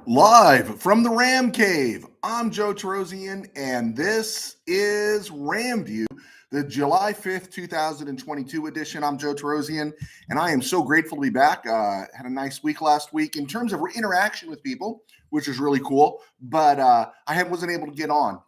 Live from the Ram Cave, I'm Joe Tarosian, and this is RamView, the July 5th, 2022 edition. I'm Joe Tarosian, and I am so grateful to be back. Had a nice week last week in terms of interaction with people, which is really cool, but wasn't able to get on.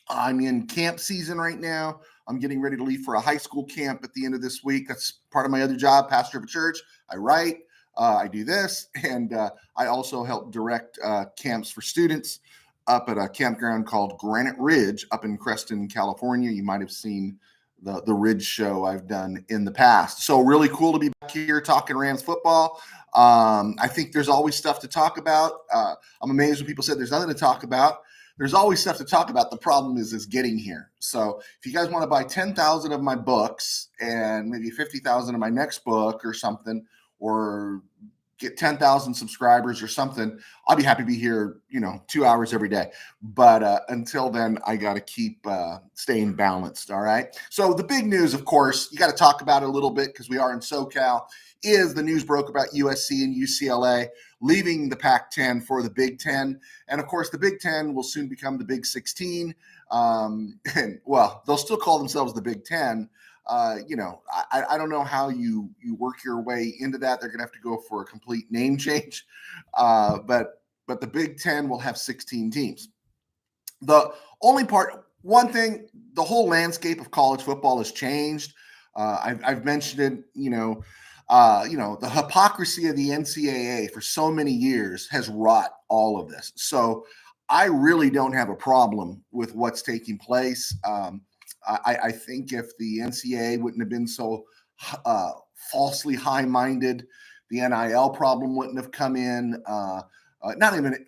I'm in camp season right now. I'm getting ready to leave for a high school camp at the end of this week. That's part of my other job, pastor of a church. I write. I do this, and I also help direct camps for students up at a campground called Granite Ridge up in Creston, California. You might have seen the Ridge show I've done in the past. So really cool to be back here talking Rams football. I think there's always stuff to talk about. I'm amazed when people said there's nothing to talk about. There's always stuff to talk about. The problem is getting here. So if you guys want to buy 10,000 of my books and maybe 50,000 of my next book or something, or get 10,000 subscribers or something, I'll be happy to be here, 2 hours every day. But until then, I got to keep staying balanced. All right. So the big news, of course, you got to talk about it a little bit because we are in SoCal, is the news broke about USC and UCLA leaving the Pac-10 for the Big Ten. And of course, the Big Ten will soon become the Big 16. And well, they'll still call themselves the Big Ten. I don't know how you work your way into that. They're going to have to go for a complete name change. But the Big Ten will have 16 teams. The one thing, the whole landscape of college football has changed. I've mentioned it, the hypocrisy of the NCAA for so many years has wrought all of this. So I really don't have a problem with what's taking place. I think if the NCAA wouldn't have been so falsely high-minded, the NIL problem wouldn't have come in. Not even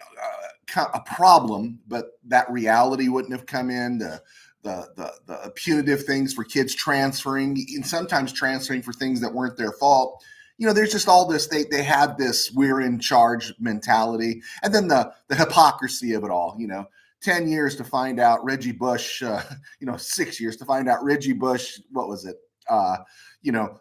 a problem, but that reality wouldn't have come in. The punitive things for kids transferring, and sometimes transferring for things that weren't their fault. There's just all this. They had this "we're in charge" mentality, and then the hypocrisy of it all. 10 years to find out Reggie Bush, 6 years to find out Reggie Bush, what was it?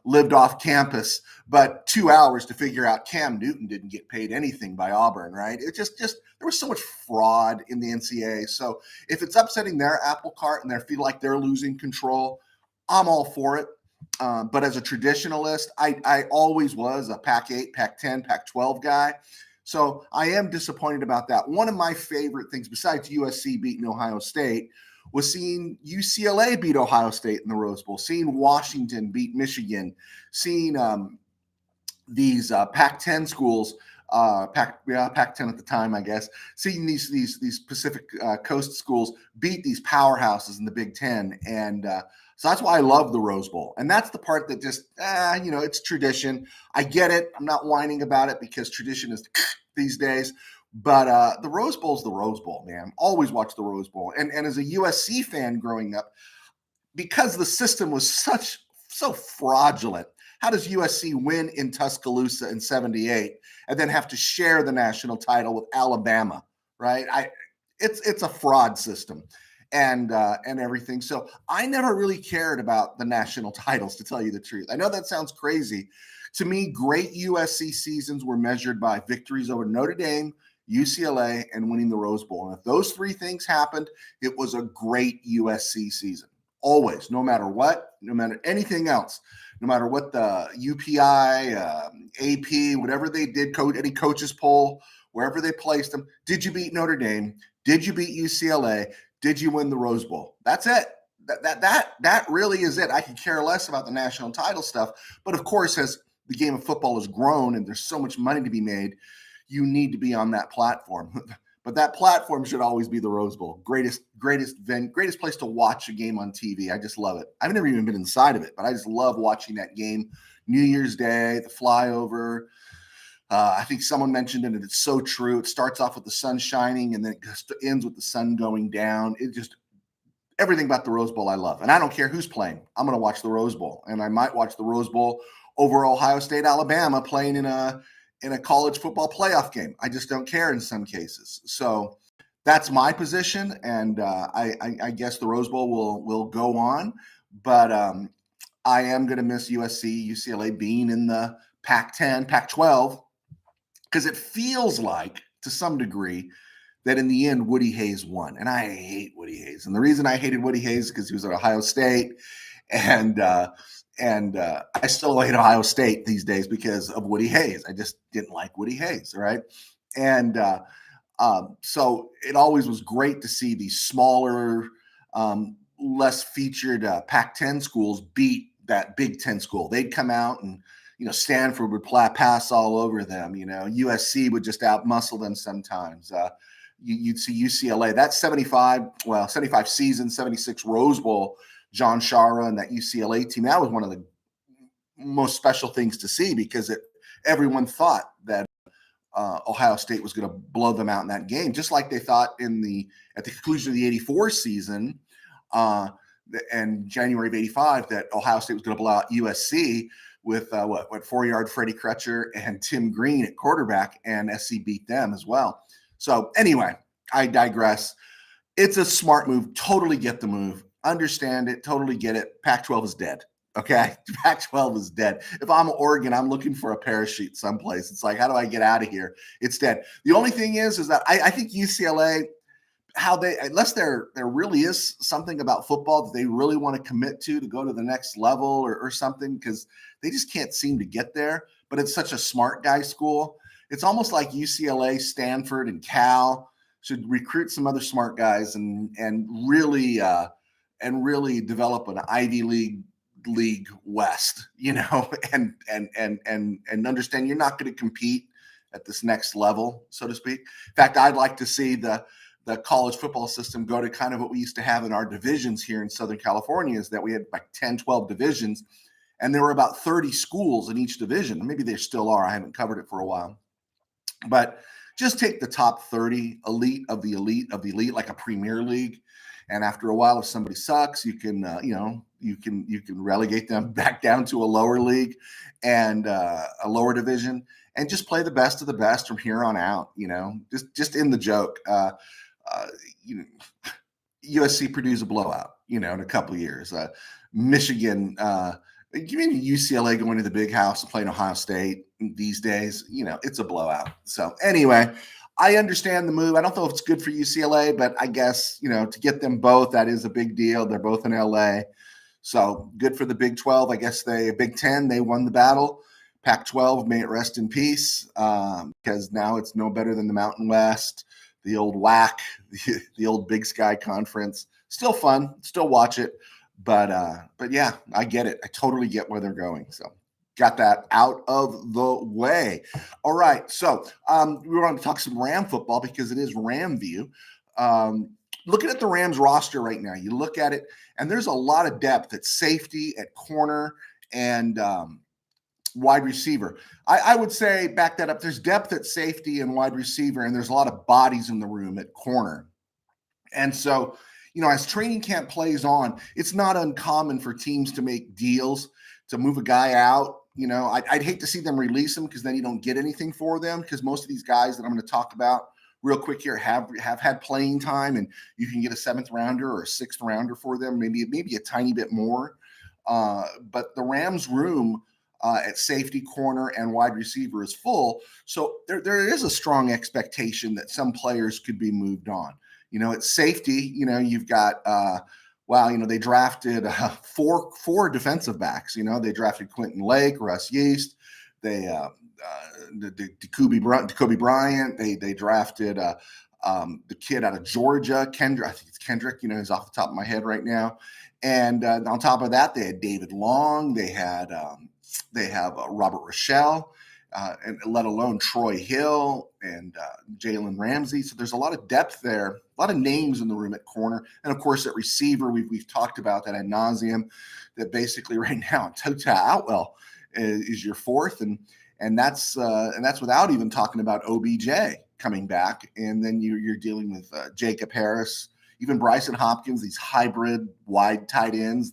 Lived off campus, but 2 hours to figure out Cam Newton didn't get paid anything by Auburn, right? It just there was so much fraud in the NCAA. So if it's upsetting their apple cart and they feel like they're losing control, I'm all for it. But as a traditionalist, I always was a Pac-8, Pac-10, Pac-12 guy. So I am disappointed about that. One of my favorite things, besides USC beating Ohio State, was seeing UCLA beat Ohio State in the Rose Bowl, seeing Washington beat Michigan, seeing these Pac-10 schools, Pac-10 at the time, I guess, seeing these Pacific Coast schools beat these powerhouses in the Big Ten. And so that's why I love the Rose Bowl. And that's the part that just, it's tradition. I get it. I'm not whining about it because tradition is these days. But the Rose Bowl is the Rose Bowl, man. Always watch the Rose Bowl. And as a USC fan growing up, because the system was so fraudulent, how does USC win in Tuscaloosa in 78 and then have to share the national title with Alabama, right? It's a fraud system and everything. So I never really cared about the national titles, to tell you the truth. I know that sounds crazy. To me, great USC seasons were measured by victories over Notre Dame, UCLA, and winning the Rose Bowl. And if those three things happened, it was a great USC season. Always, no matter what, no matter anything else, no matter what the UPI, AP, whatever they did, any coaches poll, wherever they placed them, did you beat Notre Dame? Did you beat UCLA? Did you win the Rose Bowl? That's it. That really is it. I could care less about the national title stuff. But of course, as the game of football has grown and there's so much money to be made, you need to be on that platform. But that platform should always be the Rose Bowl. Greatest place to watch a game on TV. I just love it. I've never even been inside of it, but I just love watching that game. New Year's Day, the flyover. I think someone mentioned it, and it's so true. It starts off with the sun shining, and then it ends with the sun going down. Everything about the Rose Bowl I love. And I don't care who's playing. I'm going to watch the Rose Bowl. And I might watch the Rose Bowl over Ohio State, Alabama playing in a college football playoff game. I just don't care in some cases. So that's my position. And I guess the Rose Bowl will go on. But I am going to miss USC, UCLA being in the Pac-10, Pac-12, because it feels like to some degree that in the end Woody Hayes won, and I hate Woody Hayes. And the reason I hated Woody Hayes is because he was at Ohio State, and I still hate Ohio State these days because of Woody Hayes. I just didn't like Woody Hayes, right? And so it always was great to see these smaller, less featured Pac-10 schools beat that Big Ten school. They'd come out and, Stanford would pass all over them. USC would just outmuscle them sometimes. You'd see UCLA. That 75 season, 76 Rose Bowl, John Shara and that UCLA team, that was one of the most special things to see because everyone thought that Ohio State was going to blow them out in that game, just like they thought at the conclusion of the 84 season and January of 85 that Ohio State was going to blow out USC with 4-yard Freddie Crutcher and Tim Green at quarterback, and SC beat them as well. So anyway, I digress. It's a smart move. Totally get the move. Understand it. Totally get it. Pac-12 is dead. Okay. Pac-12 is dead. If I'm Oregon, I'm looking for a parachute someplace. It's like, how do I get out of here? It's dead. The only thing is that I think UCLA, unless there really is something about football that they really want to commit to go to the next level or something, because they just can't seem to get there. But it's such a smart guy school. It's almost like UCLA, Stanford, and Cal should recruit some other smart guys and really develop an Ivy League West, and understand you're not going to compete at this next level, so to speak. In fact, I'd like to see the college football system go to kind of what we used to have in our divisions here in Southern California, is that we had like 10, 12 divisions, and there were about 30 schools in each division. Maybe there still are. I haven't covered it for a while. But just take the top 30 elite of the elite, like a Premier League. And after a while, if somebody sucks, you can relegate them back down to a lower league and a lower division, and just play the best of the best from here on out. Just in the joke. USC Purdue's a blowout. In a couple of years. Michigan. You mean UCLA going to the big house and playing Ohio State these days? It's a blowout. So anyway, I understand the move. I don't know if it's good for UCLA, but I guess, to get them both, that is a big deal. They're both in LA. So good for the Big 12. I guess Big 10, they won the battle. Pac-12, may it rest in peace, because now it's no better than the Mountain West, the old WAC, the old Big Sky Conference. Still fun. Still watch it. But yeah, I get it. I totally get where they're going. So got that out of the way. All right. So we want to talk some Ram football because it is RamView. Looking at the Rams roster right now, you look at it, and there's a lot of depth at safety, at corner, and wide receiver. I would say, back that up, there's depth at safety and wide receiver, and there's a lot of bodies in the room at corner. And so, as training camp plays on, it's not uncommon for teams to make deals to move a guy out. I'd hate to see them release him because then you don't get anything for them, because most of these guys that I'm going to talk about real quick here have had playing time, and you can get a 7th rounder or a 6th rounder for them, maybe a tiny bit more. But the Rams room at safety, corner, and wide receiver is full. So there is a strong expectation that some players could be moved on. At safety, you've got, they drafted 4 defensive backs. They drafted Quentin Lake, Russ Yeast. They Jacoby Bryant. They drafted the kid out of Georgia, Kendrick. I think it's Kendrick. He's off the top of my head right now. And on top of that, they had David Long. They have Robert Rochelle. And let alone Troy Hill and Jalen Ramsey. So there's a lot of depth there, a lot of names in the room at corner. And of course, at receiver, we've talked about that ad nauseum, that basically right now, Tota Outwell is your 4th. And that's without even talking about OBJ coming back. And then you're dealing with Jacob Harris, even Bryson Hopkins, these hybrid wide tight ends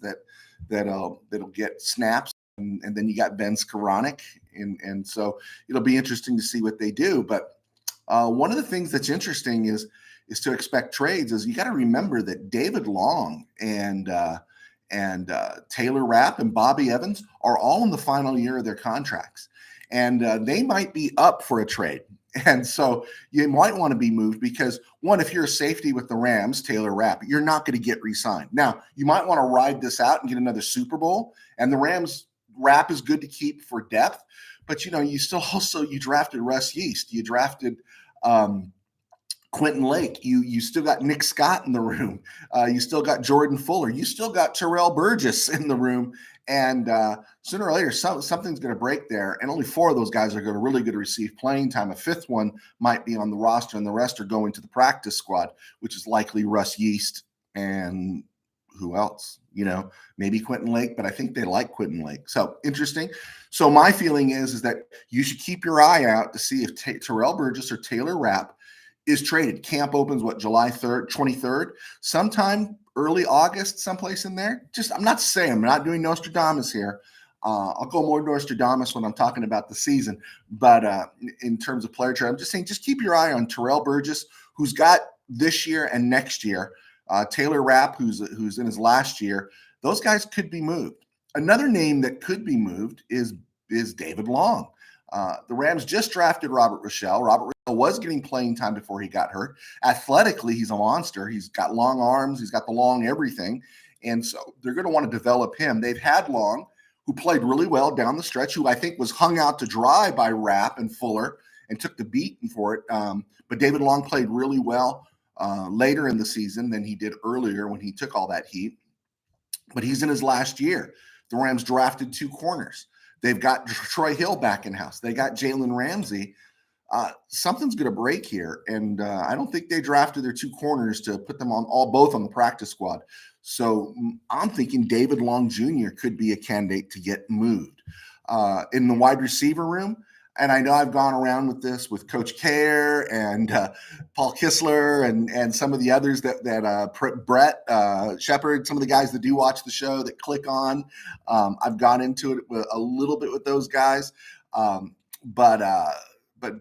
that'll get snaps. And then you got Ben Skoranek. And so it'll be interesting to see what they do. But one of the things that's interesting is to expect trades. Is you got to remember that David Long and Taylor Rapp and Bobby Evans are all in the final year of their contracts. And they might be up for a trade. And so you might want to be moved because, one, if you're a safety with the Rams, Taylor Rapp, you're not going to get re-signed. Now, you might want to ride this out and get another Super Bowl. And the Rams Rapp is good to keep for depth. But, you still also, you drafted Russ Yeast. You drafted Quentin Lake. You still got Nick Scott in the room. You still got Jordan Fuller. You still got Terrell Burgess in the room. And sooner or later, something's going to break there. And only 4 of those guys are really going to receive playing time. A 5th one might be on the roster, and the rest are going to the practice squad, which is likely Russ Yeast and who else? Maybe Quentin Lake, but I think they like Quentin Lake. So interesting. So my feeling is that you should keep your eye out to see if Terrell Burgess or Taylor Rapp is traded. Camp opens July 3rd, 23rd, sometime early August, someplace in there. I'm not doing Nostradamus here. I'll go more Nostradamus when I'm talking about the season. But in terms of player trade, I'm just saying, just keep your eye on Terrell Burgess, who's got this year and next year. Taylor Rapp, who's in his last year. Those guys could be moved. Another name that could be moved is David Long. The Rams just drafted Robert Rochelle. Robert Rochelle was getting playing time before he got hurt. Athletically, he's a monster. He's got long arms. He's got the long everything. And so they're going to want to develop him. They've had Long, who played really well down the stretch, who I think was hung out to dry by Rapp and Fuller and took the beating for it. But David Long played really well later in the season than he did earlier when he took all that heat. But he's in his last year. The Rams drafted 2 corners. They've got Troy Hill back in house. They got Jalen Ramsey. Something's going to break here, and I don't think they drafted their 2 corners to put them both on the practice squad. So I'm thinking David Long Jr. could be a candidate to get moved. In the wide receiver room, and I know I've gone around with this with Coach Kerr and Paul Kistler and some of the others that Brett Shepard, some of the guys that do watch the show that click on. I've gone into it a little bit with those guys. But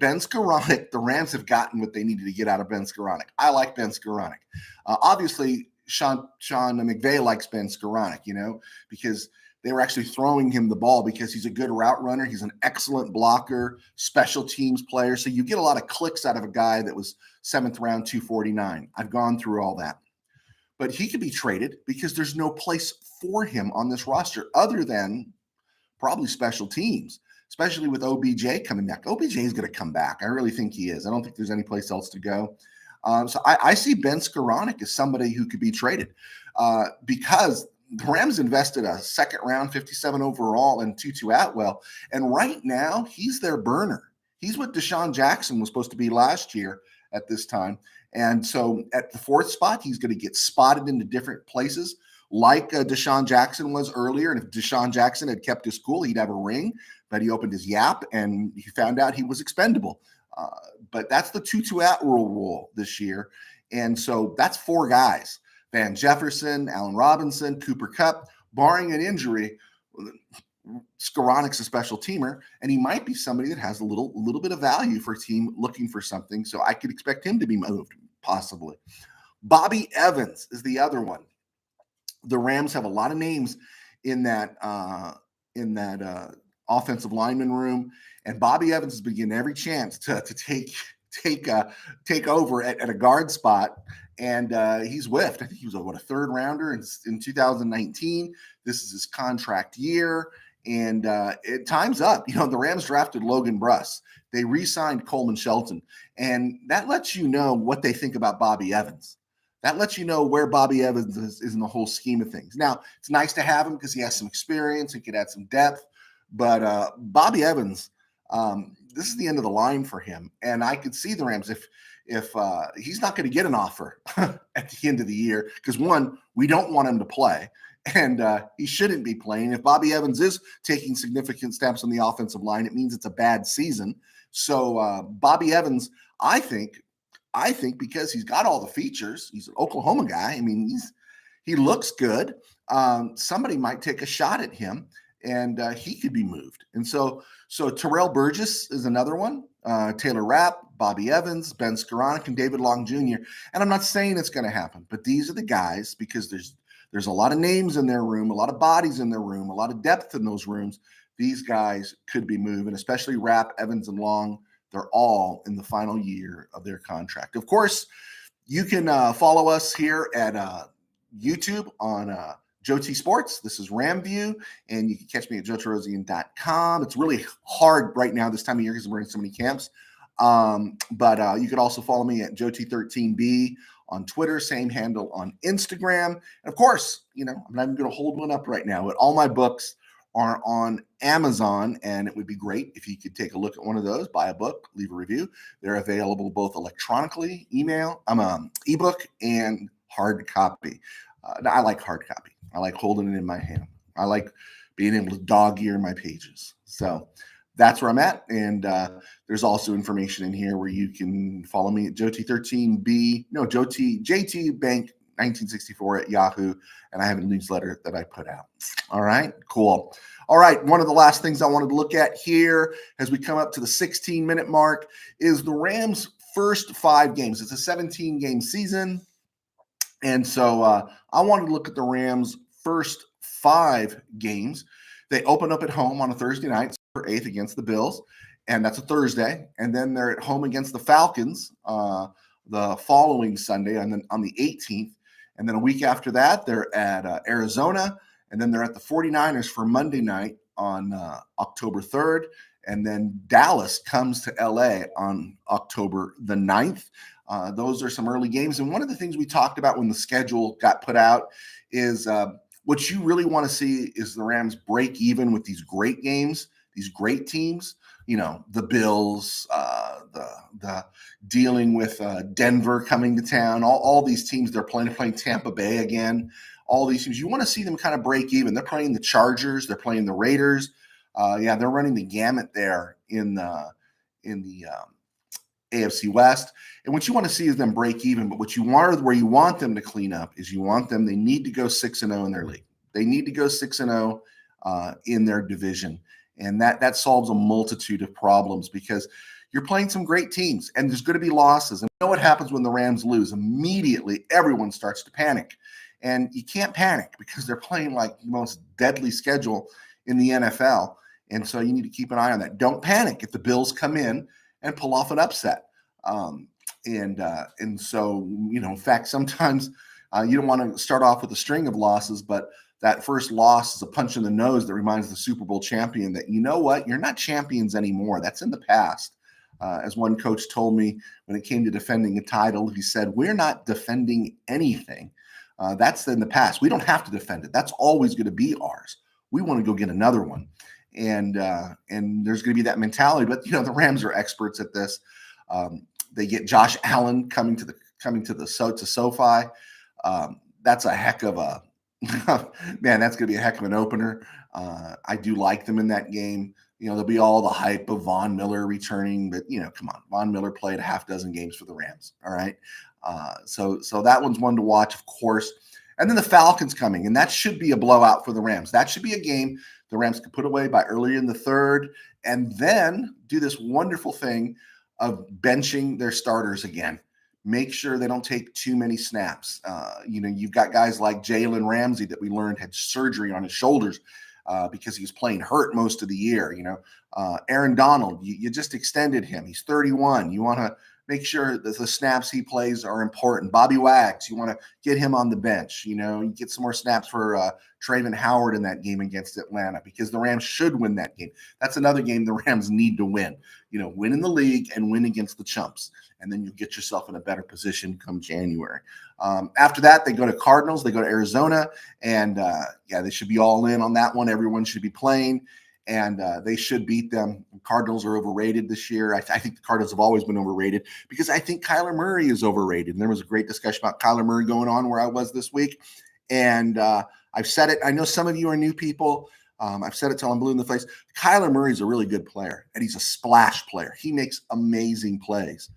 Ben Skoranek, the Rams have gotten what they needed to get out of Ben Skoranek. I like Ben Skoranek. Obviously, Sean McVay likes Ben Skoranek, because they were actually throwing him the ball because he's a good route runner. He's an excellent blocker, special teams player. So you get a lot of clicks out of a guy that was 7th round, 249. I've gone through all that. But he could be traded because there's no place for him on this roster other than probably special teams, especially with OBJ coming back. OBJ is going to come back. I really think he is. I don't think there's any place else to go. So I see Ben Skoranek as somebody who could be traded because the Rams invested a 2nd round, 57 overall, and Tutu Atwell. And right now, he's their burner. He's what Deshaun Jackson was supposed to be last year at this time. And so at the 4th spot, he's going to get spotted into different places like Deshaun Jackson was earlier. And if Deshaun Jackson had kept his cool, he'd have a ring. But he opened his yap and he found out he was expendable. But that's the Tutu Atwell rule this year. And so that's 4 guys. Van Jefferson, Allen Robinson, Cooper Kupp, barring an injury. Skoranek's a special teamer, and he might be somebody that has a little bit of value for a team looking for something. So I could expect him to be moved, possibly. Bobby Evans is the other one. The Rams have a lot of names in that offensive lineman room, and Bobby Evans has been given every chance to take over at a guard spot. And he's whiffed. I think he was a 3rd rounder in 2019. This is his contract year, and time's up. The Rams drafted Logan Bruss. They re-signed Coleman Shelton, and that lets you know what they think about Bobby Evans. That lets you know where Bobby Evans is in the whole scheme of things. Now, it's nice to have him because he has some experience and could add some depth. But Bobby Evans, this is the end of the line for him, and I could see the Rams if he's not going to get an offer at the end of the year, because 1, we don't want him to play, and he shouldn't be playing. If Bobby Evans is taking significant steps on the offensive line, it means it's a bad season. So Bobby Evans, I think because he's got all the features, he's an Oklahoma guy. I mean, he looks good. Somebody might take a shot at him, and he could be moved. And so Terrell Burgess is another one. Taylor Rapp, Bobby Evans, Ben Skoranek, and David Long Jr. And I'm not saying it's going to happen, but these are the guys, because there's a lot of names in their room, a lot of bodies in their room, a lot of depth in those rooms. These guys could be moved, and especially Rapp, Evans, and Long. They're all in the final year of their contract. Of course, you can follow us here at YouTube on Joe T Sports. This is RamView, and you can catch me at joetarosian.com. It's really hard right now this time of year because we're in so many camps. But you could also follow me at Joe T13B on Twitter, same handle on Instagram. And of course, I'm not even going to hold one up right now, but all my books are on Amazon, and it would be great if you could take a look at one of those, buy a book, leave a review. They're available both electronically, ebook, and hard copy. I like hard copy. I like holding it in my hand. I like being able to dog ear my pages. So that's where I'm at. And there's also information in here where you can follow me at JT Bank 1964 at Yahoo. And I have a newsletter that I put out. All right, cool. All right, one of the last things I wanted to look at here as we come up to the 16-minute mark is the Rams' first 5 games. It's a 17-game season. And so I wanted to look at the Rams' first 5 games. They open up at home on a Thursday night, September 8th, against the Bills, and that's a Thursday. And then they're at home against the Falcons the following Sunday on the 18th. And then a week after that, they're at Arizona, and then they're at the 49ers for Monday night on October 3rd. And then Dallas comes to LA on October the 9th. Those are some early games. And one of the things we talked about when the schedule got put out is what you really want to see is the Rams break even with these great games, these great teams. The Bills, the dealing with Denver coming to town, all these teams, they're playing Tampa Bay again, all these teams. You want to see them kind of break even. They're playing the Chargers, they're playing the Raiders. They're running the gamut there in the AFC West. And what you want to see is them break even. But where you want them to clean up is they need to go 6-0 in their league. They need to go 6-0 in their division. And that solves a multitude of problems because you're playing some great teams and there's going to be losses. And you know what happens when the Rams lose? Immediately, everyone starts to panic. And you can't panic because they're playing like the most deadly schedule in the NFL. And so you need to keep an eye on that. Don't panic if the Bills come in and pull off an upset. And so, in fact, sometimes you don't want to start off with a string of losses, but that first loss is a punch in the nose that reminds the Super Bowl champion that, you know what, you're not champions anymore. That's in the past. As one coach told me when it came to defending a title, he said, we're not defending anything. That's in the past. We don't have to defend it. That's always going to be ours. We want to go get another one. And there's going to be that mentality. But, the Rams are experts at this. They get Josh Allen coming to SoFi. That's a heck of a man. That's going to be a heck of an opener. I do like them in that game. There'll be all the hype of Von Miller returning, but come on, Von Miller played a half dozen games for the Rams. All right, so that one's one to watch, of course. And then the Falcons coming, and that should be a blowout for the Rams. That should be a game the Rams could put away by early in the third, and then do this wonderful thing of benching their starters again. Make sure they don't take too many snaps. You've got guys like Jalen Ramsey that we learned had surgery on his shoulders because he was playing hurt most of the year. Aaron Donald, you just extended him. He's 31. You want to make sure that the snaps he plays are important. Bobby Wags, you want to get him on the bench. You get some more snaps for Traven Howard in that game against Atlanta because the Rams should win that game. That's another game the Rams need to win. Win in the league and win against the chumps. And then you'll get yourself in a better position come January. After that, they go to Cardinals. They go to Arizona. And, they should be all in on that one. Everyone should be playing. And they should beat them. Cardinals are overrated this year. I think the Cardinals have always been overrated because I think Kyler Murray is overrated. And there was a great discussion about Kyler Murray going on where I was this week. And I've said it. I know some of you are new people. I've said it till I'm blue in the face. Kyler Murray is a really good player, and he's a splash player. He makes amazing plays.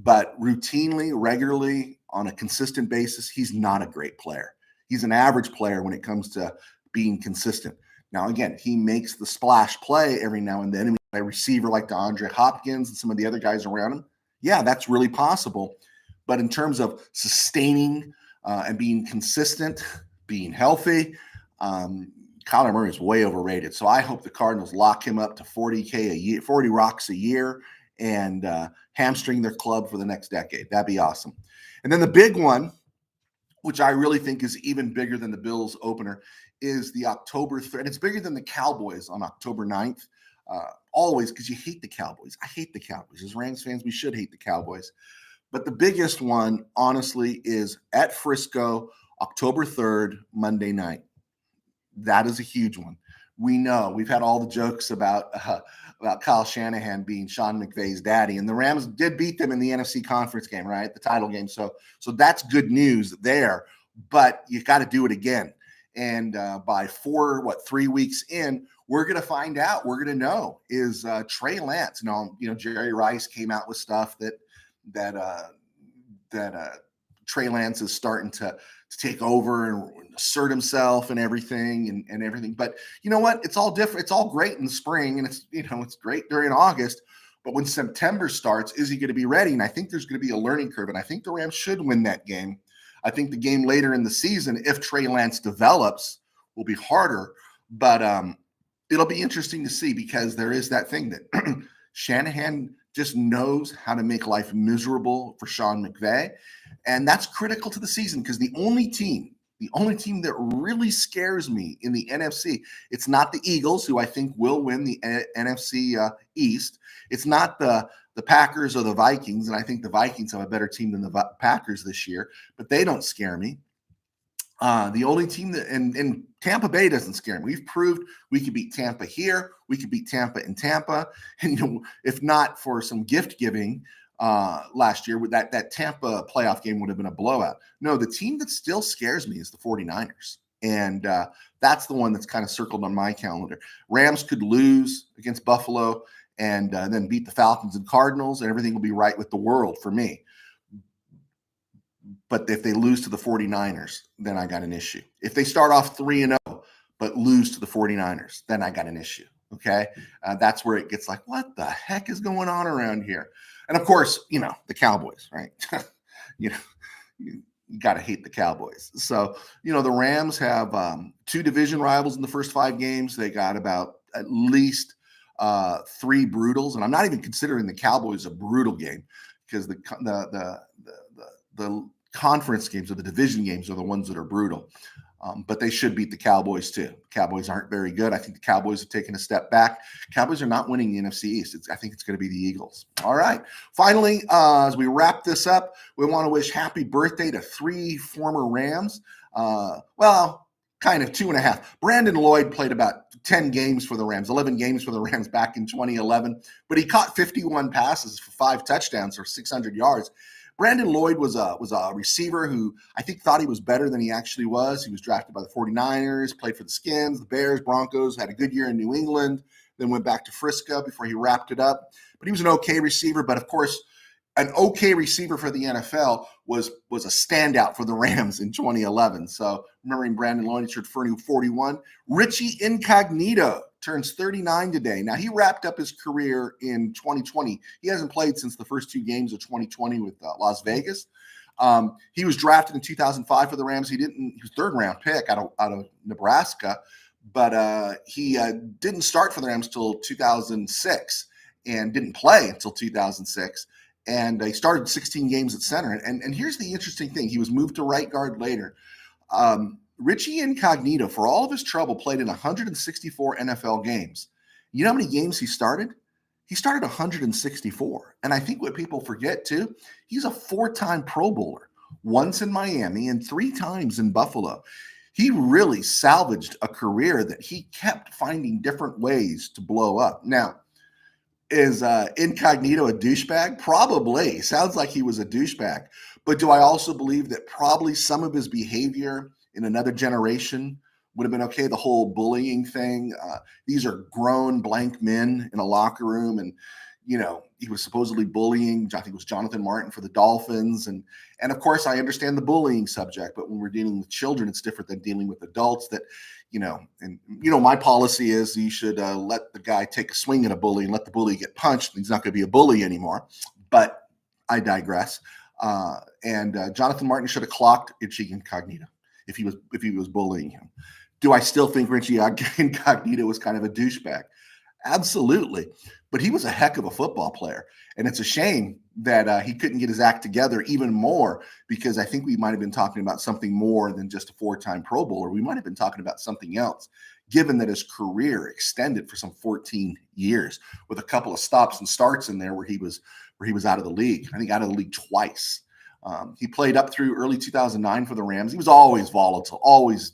But routinely, regularly, on a consistent basis, he's not a great player. He's an average player when it comes to being consistent. Now, again, he makes the splash play every now and then. And a receiver like DeAndre Hopkins and some of the other guys around him, yeah, that's really possible. But in terms of sustaining and being consistent, being healthy, Kyler Murray is way overrated. So I hope the Cardinals lock him up to $40K a year, 40 rocks a year, and hamstring their club for the next decade. That'd be awesome. And then the big one, which I really think is even bigger than the Bills opener, is the October 3rd. And it's bigger than the Cowboys on October 9th. Always, because you hate the Cowboys. I hate the Cowboys. As Rams fans, we should hate the Cowboys. But the biggest one, honestly, is at Frisco, October 3rd, Monday night. That is a huge one. We know we've had all the jokes about Kyle Shanahan being Sean McVay's daddy, and the Rams did beat them in the NFC conference game, right? The title game. So that's good news there, but you got to do it again. And by 3 weeks in, we're going to find out. We're going to know, is Trey Lance. Jerry Rice came out with stuff that Trey Lance is starting to take over and assert himself and everything and everything. But you know what? It's all different. It's all great in the spring, and it's great during August. But when September starts, is he going to be ready? And I think there's going to be a learning curve, and I think the Rams should win that game. I think the game later in the season, if Trey Lance develops, will be harder. But it'll be interesting to see, because there is that thing that Shanahan just knows how to make life miserable for Sean McVay. And that's critical to the season, because the only team that really scares me in the NFC, it's not the Eagles, who I think will win the NFC East. It's not the Packers or the Vikings, and I think the Vikings have a better team than the Packers this year, but they don't scare me. The only team that, and Tampa Bay doesn't scare me. We've proved we could beat Tampa here. We could beat Tampa in Tampa. And, if not for some gift giving last year, with that Tampa playoff game would have been a blowout. No, the team that still scares me is the 49ers. And that's the one that's kind of circled on my calendar. Rams could lose against Buffalo and then beat the Falcons and Cardinals, and everything will be right with the world for me. But if they lose to the 49ers, then I got an issue. If they start off 3-0, but lose to the 49ers, then I got an issue. Okay. That's where it gets like, what the heck is going on around here? And of course, the Cowboys, right? You got to hate the Cowboys. So, the Rams have 2 division rivals in the first 5 games. They got about at least 3 brutals. And I'm not even considering the Cowboys a brutal game, because the conference games or the division games are the ones that are brutal. But they should beat the Cowboys too. Cowboys aren't very good. I think the Cowboys have taken a step back. Cowboys are not winning the NFC East. I think it's going to be the Eagles. All right. Finally, as we wrap this up, we want to wish happy birthday to 3 former Rams. Kind of 2.5. Brandon Lloyd played about 10 games for the Rams, 11 games for the Rams back in 2011, but he caught 51 passes for 5 touchdowns or 600 yards. Brandon Lloyd was a receiver who I think thought he was better than he actually was. He was drafted by the 49ers, played for the Skins, the Bears, Broncos, had a good year in New England, then went back to Frisco before he wrapped it up. But he was an okay receiver. But, of course, an okay receiver for the NFL was a standout for the Rams in 2011. So remembering Brandon Lloyd, he turned 41. Richie Incognito turns 39 today. Now, he wrapped up his career in 2020. He hasn't played since the first 2 games of 2020 with Las Vegas. He was drafted in 2005 for the Rams. He was 3rd-round pick out of Nebraska, but he didn't start for the Rams till 2006 and didn't play until 2006. And he started 16 games at center. And here's the interesting thing. He was moved to right guard later. Richie Incognito, for all of his trouble, played in 164 NFL games. You know how many games he started? He started 164. And I think what people forget, too, he's a 4-time Pro Bowler, once in Miami and 3 times in Buffalo. He really salvaged a career that he kept finding different ways to blow up. Now, is Incognito a douchebag? Probably. Sounds like he was a douchebag. But do I also believe that probably some of his behavior in another generation would have been okay? The whole bullying thing. These are grown blank men in a locker room. And, he was supposedly bullying, I think it was Jonathan Martin for the Dolphins. And of course, I understand the bullying subject. But when we're dealing with children, it's different than dealing with adults that, my policy is you should let the guy take a swing at a bully and let the bully get punched. He's not going to be a bully anymore. But I digress. And Jonathan Martin should have clocked Richie Incognito if he was bullying him. Do I still think Richie Incognito was kind of a douchebag? Absolutely. but he was a heck of a football player. And it's a shame that he couldn't get his act together even more, because I think we might have been talking about something more than just a 4-time Pro Bowler. We might have been talking about something else, given that his career extended for some 14 years with a couple of stops and starts in there where he was out of the league. I think out of the league twice. He played up through early 2009 for the Rams. He was always volatile, always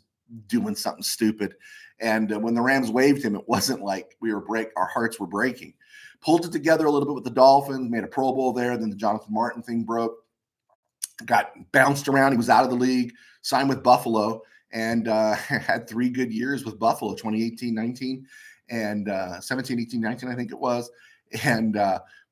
doing something stupid. And when the Rams waived him, it wasn't like our hearts were breaking. Pulled it together a little bit with the Dolphins, made a Pro Bowl there. Then the Jonathan Martin thing broke, got bounced around. He was out of the league, signed with Buffalo, and had 3 good years with Buffalo, 2018, 19, and 17, 18, 19, I think it was. And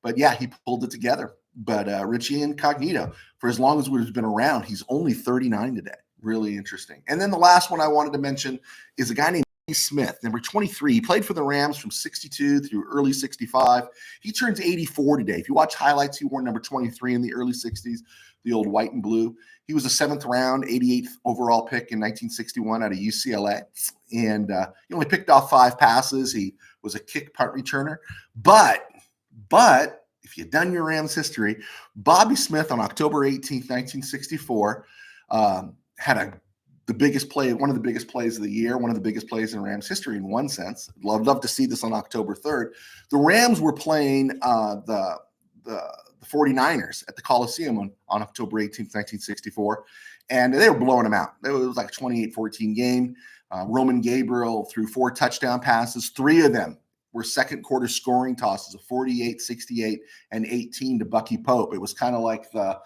but yeah, he pulled it together. But Richie Incognito, for as long as we've been around, he's only 39 today. Really interesting. And then the last one I wanted to mention is a guy named Smith, number 23. He played for the Rams from 62 through early 65. He turns 84 today. If you watch highlights, he wore number 23 in the early 60s, the old white and blue. He was a 7th round, 88th overall pick in 1961 out of UCLA. And he only picked off 5 passes. He was a kick punt returner. But if you've done your Rams history, Bobby Smith on October 18th, 1964, had the biggest play, one of the biggest plays of the year, one of the biggest plays in Rams history in one sense. Love to see this on October 3rd. The Rams were playing the 49ers at the Coliseum on October 18th, 1964, and they were blowing them out. It was like a 28-14 game. Roman Gabriel threw 4 touchdown passes. 3 of them were second quarter scoring tosses of 48, 68, and 18 to Bucky Pope. It was kind of like the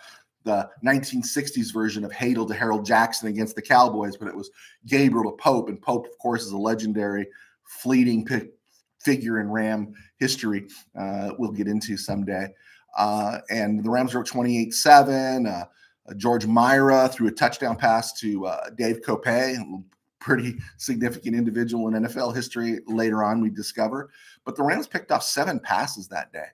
1960s version of Hadel to Harold Jackson against the Cowboys, but it was Gabriel to Pope. And Pope, of course, is a legendary fleeting figure in Ram history we'll get into someday. And the Rams were 28-7. George Myra threw a touchdown pass to Dave Kopay, a pretty significant individual in NFL history later on we discover. But the Rams picked off 7 passes that day.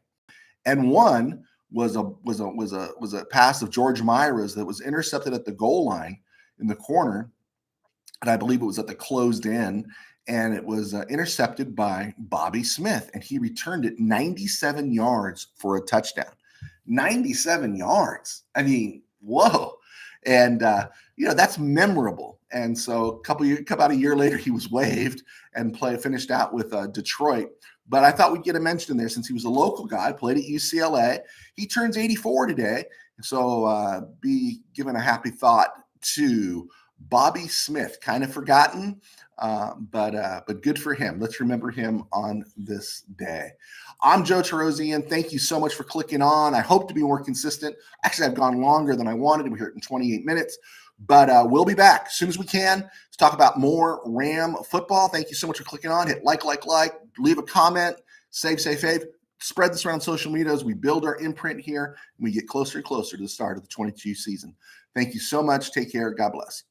And one was a pass of George Myra's that was intercepted at the goal line in the corner, and I believe it was at the closed end, and it was intercepted by Bobby Smith, and he returned it 97 yards for a touchdown. 97 yards. I mean, whoa. And that's memorable. And so about a year later, he was waived and finished out with Detroit. But I thought we'd get a mention in there since he was a local guy, played at UCLA. He turns 84 today. So be given a happy thought to Bobby Smith, kind of forgotten, but good for him. Let's remember him on this day. I'm Joe Tarosian. Thank you so much for clicking on. I hope to be more consistent. Actually, I've gone longer than I wanted. We're here in 28 minutes. But we'll be back as soon as we can to talk about more Ram football. Thank you so much for clicking on. Hit like, leave a comment, save. Spread this around social media as we build our imprint here and we get closer and closer to the start of the 22 season. Thank you so much. Take care. God bless.